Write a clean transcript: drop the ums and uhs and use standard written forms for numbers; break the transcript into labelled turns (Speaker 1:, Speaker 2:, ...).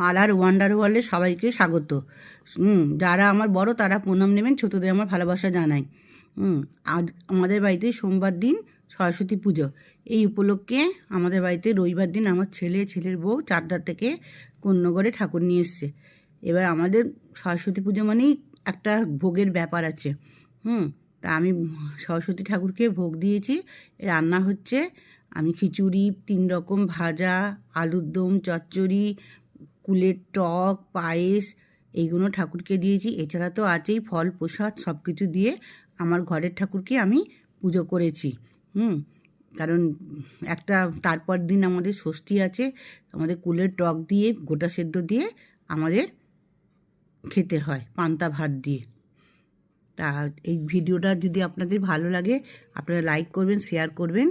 Speaker 1: মালার ওয়ান্ডার ওয়ার্ল্ডে সবাইকে স্বাগত। যারা আমার বড় তারা প্রণাম নেবেন, ছোটদের আমার ভালোবাসা জানাই। আজ আমাদের বাড়িতে সোমবার দিন সরস্বতী পুজো। এই উপলক্ষে আমাদের বাড়িতে রবিবার দিন আমার ছেলের বউ চাকদা থেকে কন্যগড়ে ঠাকুর নিয়ে এসছে। এবার আমাদের সরস্বতী পুজো মানেই একটা ভোগের ব্যাপার আছে। তা আমি সরস্বতী ঠাকুরকে ভোগ দিয়েছি। রান্না হচ্ছে, আমি খিচুড়ি, 3 রকম ভাজা, আলুর দম, চচ্চড়ি, কুলের টক, পায়েস এইগুলো ঠাকুরকে দিয়েছি। এছাড়া তো আছেই ফল প্রসাদ, সব কিছু দিয়ে আমার ঘরের ঠাকুরকে আমি পুজো করেছি। কারণ তারপর দিন আমাদের ষষ্ঠী আছে, আমাদের কুলের টক দিয়ে গোটা সেদ্ধ দিয়ে আমাদের খেতে হয় পান্তা ভাত দিয়ে। তা এই ভিডিওটা যদি আপনাদের ভালো লাগে আপনারা লাইক করবেন, শেয়ার করবেন।